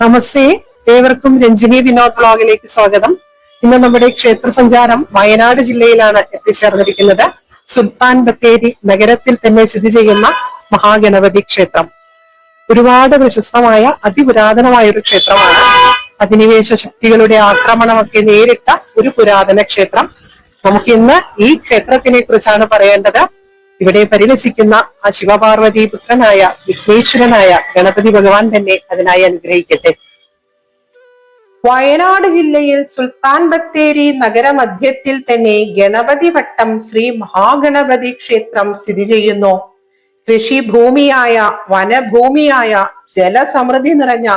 നമസ്തേ, ഏവർക്കും രഞ്ജിനി വിനോദ് ബ്ലോഗിലേക്ക് സ്വാഗതം. ഇന്ന് നമ്മുടെ ക്ഷേത്ര സഞ്ചാരം വയനാട് ജില്ലയിലാണ് എത്തിച്ചേർന്നിരിക്കുന്നത്. സുൽത്താൻ ബത്തേരി നഗരത്തിൽ തന്നെ സ്ഥിതി ചെയ്യുന്ന മഹാഗണപതി ക്ഷേത്രം ഒരുപാട് പ്രശസ്തമായ അതിപുരാതനമായ ഒരു ക്ഷേത്രമാണ്. അധിനിവേശ ശക്തികളുടെ ആക്രമണമൊക്കെ നേരിട്ട ഒരു പുരാതന ക്ഷേത്രം. നമുക്ക് ഇന്ന് ഈ ക്ഷേത്രത്തിനെ കുറിച്ചാണ് പറയേണ്ടത്. ഇവിടെ പരിലസിക്കുന്ന ആ ശിവപാർവതി പുത്രനായ വിഘ്നേശ്വരനായ ഗണപതി ഭഗവാൻ തന്നെ അതിനായി അനുഗ്രഹിക്കട്ടെ. വയനാട് ജില്ലയിൽ സുൽത്താൻ ബത്തേരി നഗരമധ്യത്തിൽ തന്നെ ഗണപതി വട്ടം ശ്രീ മഹാഗണപതി ക്ഷേത്രം സ്ഥിതി ചെയ്യുന്നു. കൃഷിഭൂമിയായ വനഭൂമിയായ ജലസമൃദ്ധി നിറഞ്ഞ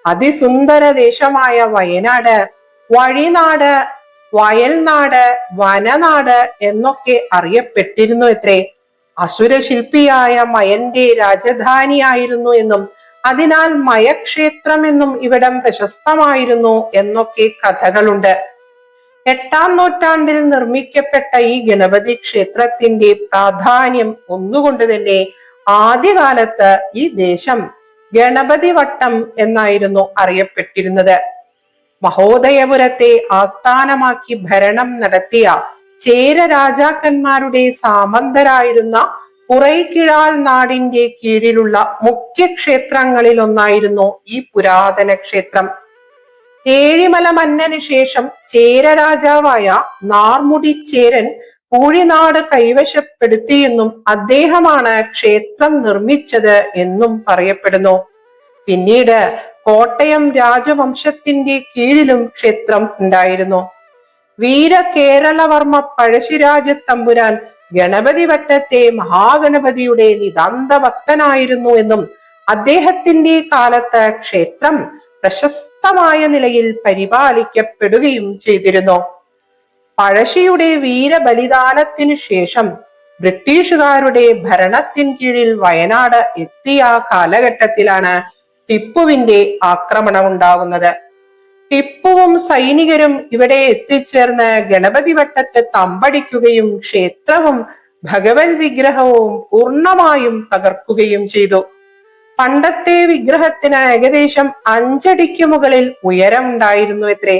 അതിസുന്ദര ദേശമായ വയനാട് വഴിനാട്, വയൽനാട്, വനനാട് എന്നൊക്കെ അറിയപ്പെട്ടിരുന്നു എത്രേ. അസുരശില്പിയായ മയന്റെ രാജധാനിയായിരുന്നു എന്നും അതിനാൽ മയക്ഷേത്രം എന്നും ഇവിടം പ്രശസ്തമായിരുന്നു എന്നൊക്കെ കഥകളുണ്ട്. 8-ാം നൂറ്റാണ്ടിൽ നിർമ്മിക്കപ്പെട്ട ഈ ഗണപതി ക്ഷേത്രത്തിന്റെ പ്രാധാന്യം ഒന്നുകൊണ്ട് തന്നെ ആദ്യകാലത്ത് ഈ ദേശം ഗണപതി വട്ടം എന്നായിരുന്നു അറിയപ്പെട്ടിരുന്നത്. മഹോദയപുരത്തെ ആസ്ഥാനമാക്കി ഭരണം നടത്തിയ ചേര രാജാക്കന്മാരുടെ സാമന്തരായിരുന്ന കുറൈക്കിഴാൽ നാടിന്റെ കീഴിലുള്ള മുഖ്യ ക്ഷേത്രങ്ങളിൽ ഒന്നായിരുന്നു ഈ പുരാതന ക്ഷേത്രം. ഏഴിമല മന്നന് ശേഷം ചേര രാജാവായ നാർമുടി ചേരൻ പൂഴിനാട് കൈവശപ്പെടുത്തിയെന്നും അദ്ദേഹമാണ് ക്ഷേത്രം നിർമ്മിച്ചത് എന്നും പറയപ്പെടുന്നു. പിന്നീട് കോട്ടയം രാജവംശത്തിന്റെ കീഴിലും ക്ഷേത്രം ഉണ്ടായിരുന്നു. വീര കേരളവർമ്മ പഴശ്ശിരാജ തമ്പുരാൻ ഗണപതി വട്ടത്തെ മഹാഗണപതിയുടെ നിതാന്ത ഭക്തനായിരുന്നു എന്നും അദ്ദേഹത്തിന്റെ കാലത്ത് ക്ഷേത്രം പ്രശസ്തമായ നിലയിൽ പരിപാലിക്കപ്പെടുകയും ചെയ്തിരുന്നു. പഴശ്ശിയുടെ വീരബലിദാനത്തിനു ശേഷം ബ്രിട്ടീഷുകാരുടെ ഭരണത്തിൻ കീഴിൽ വയനാട് എത്തിയ കാലഘട്ടത്തിലാണ് ടിപ്പുവിന്റെ ആക്രമണം ഉണ്ടാകുന്നത്. ടിപ്പുവും സൈനികരും ഇവിടെ എത്തിച്ചേർന്ന് ഗണപതി വട്ടത്തെ തമ്പടിക്കുകയും ക്ഷേത്രവും ഭഗവത് വിഗ്രഹവും പൂർണ്ണമായും തകർക്കുകയും ചെയ്തു. പണ്ടത്തെ വിഗ്രഹത്തിന് ഏകദേശം 5 അടിക്ക് മുകളിൽ ഉയരം ഉണ്ടായിരുന്നു എത്രേ.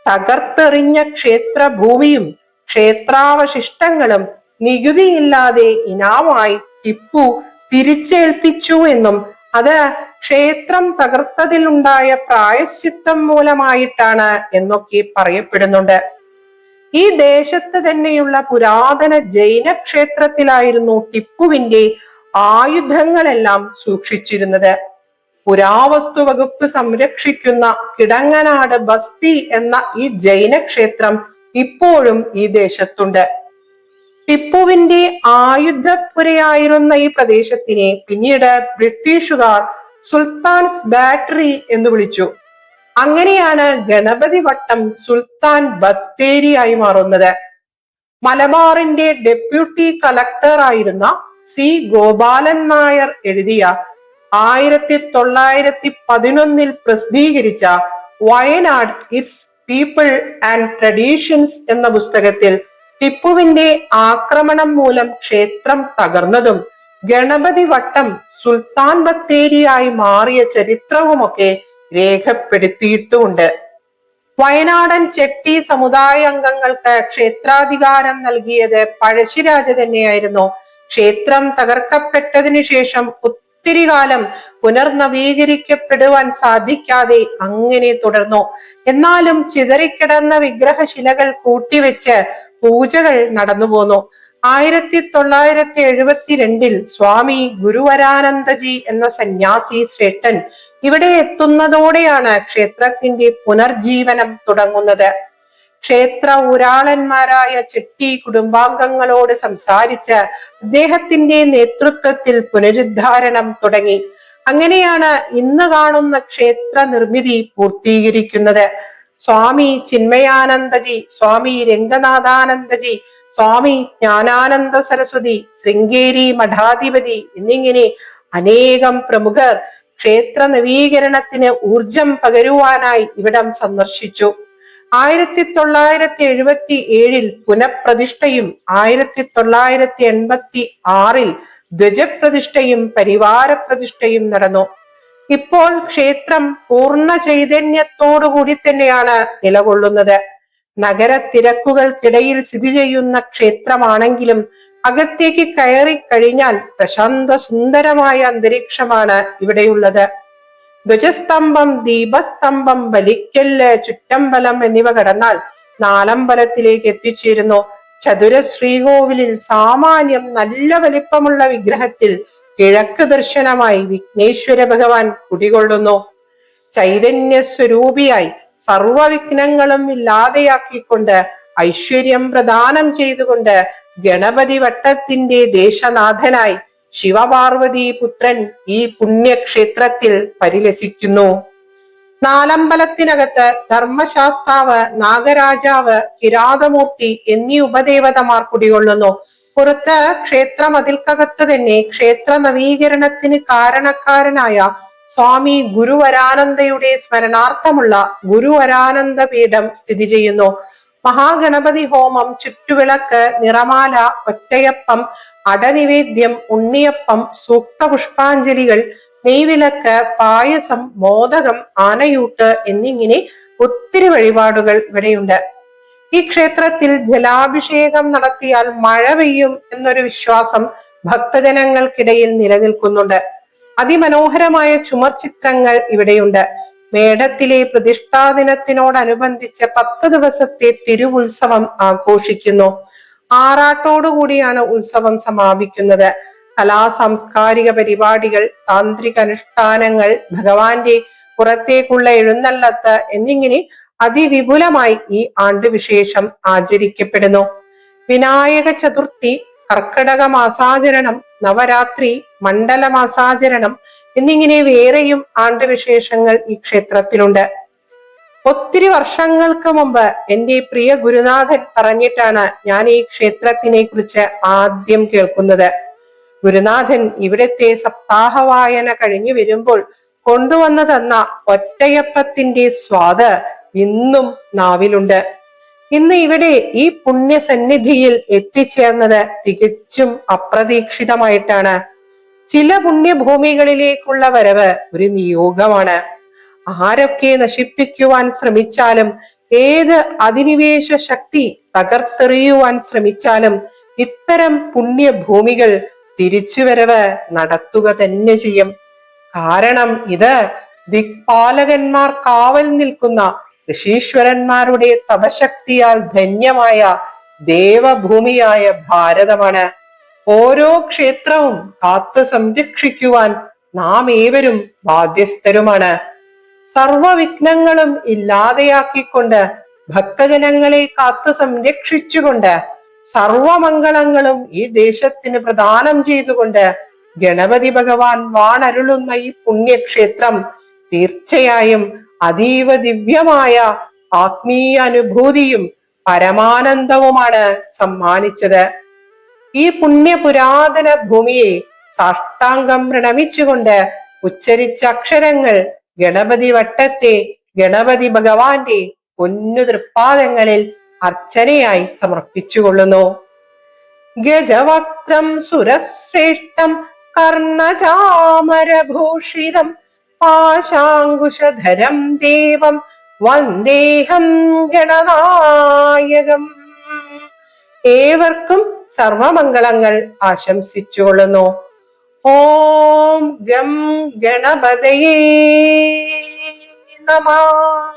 തകർത്തെറിഞ്ഞ ക്ഷേത്രഭൂമിയും ക്ഷേത്രാവശിഷ്ടങ്ങളും നികുതിയില്ലാതെ ഇനാമായി ടിപ്പു തിരിച്ചേൽപ്പിച്ചു എന്നും അത് ക്ഷേത്രം തകർത്തതിലുണ്ടായ പ്രായശ്ചിത്തം മൂലമായിട്ടാണ് എന്നൊക്കെ പറയപ്പെടുന്നുണ്ട്. ഈ ദേശത്ത് തന്നെയുള്ള പുരാതന ജൈന ക്ഷേത്രത്തിലായിരുന്നു ടിപ്പുവിന്റെ ആയുധങ്ങളെല്ലാം സൂക്ഷിച്ചിരുന്നത്. പുരാവസ്തു വകുപ്പ് സംരക്ഷിക്കുന്ന കിടങ്ങനാട് ബസ്തി എന്ന ഈ ജൈന ക്ഷേത്രം ഇപ്പോഴും ഈ ദേശത്തുണ്ട്. ടിപ്പുവിന്റെ ആയുധപ്പുരയായിരുന്ന ഈ പ്രദേശത്തിനെ പിന്നീട് ബ്രിട്ടീഷുകാർ സുൽത്താൻസ് ബാറ്ററി എന്ന് വിളിച്ചു. അങ്ങനെയാണ് ഗണപതി വട്ടം സുൽത്താൻ ബത്തേരിയായി മാറുന്നത്. മലബാറിന്റെ ഡെപ്യൂട്ടി കളക്ടർ ആയിരുന്ന സി ഗോപാലൻ നായർ എഴുതിയ 1911 പ്രസിദ്ധീകരിച്ച Wayanad it's people and traditions എന്ന പുസ്തകത്തിൽ ടിപ്പുവിന്റെ ആക്രമണം മൂലം ക്ഷേത്രം തകർന്നതും ഗണപതി വട്ടം സുൽത്താൻ ബത്തേരിയായി മാറിയ ചരിത്രവുമൊക്കെ രേഖപ്പെടുത്തിയിട്ടുമുണ്ട്. വയനാടൻ ചെട്ടി സമുദായ അംഗങ്ങൾക്ക് ക്ഷേത്രാധികാരം നൽകിയത് പഴശ്ശിരാജ തന്നെയായിരുന്നു. ക്ഷേത്രം തകർക്കപ്പെട്ടതിനു ശേഷം ഒത്തിരി കാലം പുനർനവീകരിക്കപ്പെടുവാൻ സാധിക്കാതെ അങ്ങനെ തുടർന്നു. എന്നാലും ചിതറിക്കിടന്ന വിഗ്രഹശിലകൾ കൂട്ടിവെച്ച് പൂജകൾ നടന്നുപോന്നു. 1972 സ്വാമി ഗുരുവരാനന്ദജി എന്ന സന്യാസി ശ്രേഷ്ഠൻ ഇവിടെ എത്തുന്നതോടെയാണ് ക്ഷേത്രത്തിന്റെ പുനർജീവനം തുടങ്ങുന്നത്. ക്ഷേത്ര ഊരാളന്മാരായ ചെട്ടി കുടുംബാംഗങ്ങളോട് സംസാരിച്ച് അദ്ദേഹത്തിന്റെ നേതൃത്വത്തിൽ പുനരുദ്ധാരണം തുടങ്ങി. അങ്ങനെയാണ് ഇന്ന് കാണുന്ന ക്ഷേത്ര നിർമ്മിതി പൂർത്തീകരിക്കുന്നത്. സ്വാമി ചിന്മയാനന്ദജി, സ്വാമി രംഗനാഥാനന്ദജി, സ്വാമി ജ്ഞാനാനന്ദ സരസ്വതി, ശൃംഗേരി മഠാധിപതി എന്നിങ്ങനെ അനേകം പ്രമുഖർ ക്ഷേത്ര നവീകരണത്തിന് ഊർജം പകരുവാനായി ഇവിടം സന്ദർശിച്ചു. 1977 പുനഃപ്രതിഷ്ഠയും 1986 ധ്വജപ്രതിഷ്ഠയും പരിവാര പ്രതിഷ്ഠയും നടന്നു. ഇപ്പോൾ ക്ഷേത്രം പൂർണ്ണ ചൈതന്യത്തോടുകൂടി തന്നെയാണ് നിലകൊള്ളുന്നത്. നഗര തിരക്കുകൾക്കിടയിൽ സ്ഥിതി ചെയ്യുന്ന ക്ഷേത്രമാണെങ്കിലും അകത്തേക്ക് കയറി കഴിഞ്ഞാൽ പ്രശാന്ത സുന്ദരമായ അന്തരീക്ഷമാണ് ഇവിടെയുള്ളത്. ധ്വജസ്തംഭം, ദീപസ്തംഭം, ബലിക്കല്ല്, ചുറ്റമ്പലം എന്നിവ കടന്നാൽ നാലമ്പലത്തിലേക്ക് എത്തിച്ചേരുന്നു. ചതുര ശ്രീകോവിലിൽ സാമാന്യം നല്ല വലിപ്പമുള്ള വിഗ്രഹത്തിൽ കിഴക്ക് ദർശനമായി വിഘ്നേശ്വര ഭഗവാൻ കുടികൊള്ളുന്നു. ചൈതന്യ സ്വരൂപിയായി സർവവിഘ്നങ്ങളും ഇല്ലാതെയാക്കിക്കൊണ്ട് ഐശ്വര്യം പ്രദാനം ചെയ്തുകൊണ്ട് ഗണപതി വട്ടത്തിന്റെ ദേശനാഥനായി ശിവപാർവതി പുത്രൻ ഈ പുണ്യക്ഷേത്രത്തിൽ പരിലസിക്കുന്നു. നാലമ്പലത്തിനകത്ത് ധർമ്മശാസ്താവ്, നാഗരാജാവ്, കിരാതമൂർത്തി എന്നീ ഉപദേവതമാർ കുടികൊള്ളുന്നു. പുറത്ത് ക്ഷേത്ര മതിൽക്കകത്ത് തന്നെ ക്ഷേത്ര നവീകരണത്തിന് കാരണക്കാരനായ സ്വാമി ഗുരുവരാനന്ദയുടെ സ്മരണാർത്ഥമുള്ള ഗുരുവരാനന്ദ പീഠം സ്ഥിതി ചെയ്യുന്നു. മഹാഗണപതി ഹോമം, ചുറ്റുവിളക്ക്, നിറമാല, ഒറ്റയപ്പം, അടനിവേദ്യം, ഉണ്ണിയപ്പം, സൂക്ത പുഷ്പാഞ്ജലികൾ, നെയ്വിളക്ക്, പായസം, മോദകം, ആനയൂട്ട് എന്നിങ്ങനെ ഒത്തിരി വഴിപാടുകൾ ഇവിടെയുണ്ട്. ഈ ക്ഷേത്രത്തിൽ ജലാഭിഷേകം നടത്തിയാൽ മഴ പെയ്യും എന്നൊരു വിശ്വാസം ഭക്തജനങ്ങൾക്കിടയിൽ നിലനിൽക്കുന്നുണ്ട്. അതിമനോഹരമായ ചുമർ ചിത്രങ്ങൾ ഇവിടെയുണ്ട്. മേടത്തിലെ പ്രതിഷ്ഠാ ദിനത്തിനോടനുബന്ധിച്ച് 10 ദിവസത്തെ തിരുവുത്സവം ആഘോഷിക്കുന്നു. ആറാട്ടോടുകൂടിയാണ് ഉത്സവം സമാപിക്കുന്നത്. കലാ സാംസ്കാരിക പരിപാടികൾ, താന്ത്രിക അനുഷ്ഠാനങ്ങൾ, ഭഗവാന്റെ പുറത്തേക്കുള്ള എഴുന്നള്ളത്ത് എന്നിങ്ങനെ അതിവിപുലമായി ഈ ആണ്ടുവിശേഷം ആചരിക്കപ്പെടുന്നു. വിനായക ചതുർത്ഥി, കർക്കിടക മാസാചരണം, നവരാത്രി, മണ്ഡല മാസാചരണം എന്നിങ്ങനെ വേറെയും ആണ്ടുവിശേഷങ്ങൾ ഈ ക്ഷേത്രത്തിലുണ്ട്. ഒത്തിരി വർഷങ്ങൾക്ക് മുമ്പ് എൻ്റെ പ്രിയ ഗുരുനാഥൻ പറഞ്ഞിട്ടാണ് ഞാൻ ഈ ക്ഷേത്രത്തിനെ കുറിച്ച് ആദ്യം കേൾക്കുന്നത്. ഗുരുനാഥൻ ഇവിടത്തെ സപ്താഹ വായന കഴിഞ്ഞു വരുമ്പോൾ കൊണ്ടുവന്നു തന്ന ഒറ്റയപ്പത്തിന്റെ സ്വാദ് ഇന്നും നാവിലുണ്ട്. ഇന്ന് ഇവിടെ ഈ പുണ്യസന്നിധിയിൽ എത്തിച്ചേർന്നത് തികച്ചും അപ്രതീക്ഷിതമായിട്ടാണ്. ചില പുണ്യഭൂമികളിലേക്കുള്ള വരവ് ഒരു നിയോഗമാണ്. ആരൊക്കെ നശിപ്പിക്കുവാൻ ശ്രമിച്ചാലും, ഏത് അധിനിവേശ ശക്തി തകർത്തെറിയുവാൻ ശ്രമിച്ചാലും ഇത്തരം പുണ്യഭൂമികൾ തിരിച്ചുവരവ് നടത്തുക തന്നെ ചെയ്യും. കാരണം ഇത് ദിക്പാലകന്മാർ കാവൽ നിൽക്കുന്ന ഋഷീശ്വരന്മാരുടെ തപശക്തിയാൽ ധന്യമായ ദേവഭൂമിയായ ഭാരതമാണ്. ഓരോ ക്ഷേത്രവും കാത്തു സംരക്ഷിക്കുവാൻ നാം ഏവരും ബാധ്യസ്ഥരുമാണ്. സർവവിഘ്നങ്ങളും ഇല്ലാതെയാക്കിക്കൊണ്ട് ഭക്തജനങ്ങളെ കാത്തു സംരക്ഷിച്ചുകൊണ്ട് സർവമംഗളങ്ങളും ഈ ദേശത്തിന് പ്രദാനം ചെയ്തുകൊണ്ട് ഗണപതി ഭഗവാൻ വാണരുളുന്ന ഈ പുണ്യക്ഷേത്രം തീർച്ചയായും അതീവ ദിവ്യമായ ആത്മീയ അനുഭൂതിയും പരമാനന്ദവുമാണ് സമ്മാനിച്ചത്. ഈ പുണ്യപുരാതന ഭൂമിയെ സാഷ്ടാംഗം പ്രണമിച്ചുകൊണ്ട് ഉച്ചരിച്ച അക്ഷരങ്ങൾ ഗണപതി വട്ടത്തെ ഗണപതി ഭഗവാന്റെ പൊന്നു തൃപ്പാദങ്ങളിൽ അർച്ചനയായി സമർപ്പിച്ചുകൊള്ളുന്നു. ഗജവക്രം സുരശ്രേഷ്ഠം കർണചാമരഭൂഷിതം പാശാങ്കുശധരം ദേവം വന്ദേഹം ഗണനായകം. ഏവർക്കും സർവമംഗളങ്ങൾ ആശംസിച്ചുകൊള്ളുന്നു. ഓം ഗം ഗണപതയേ നമഃ.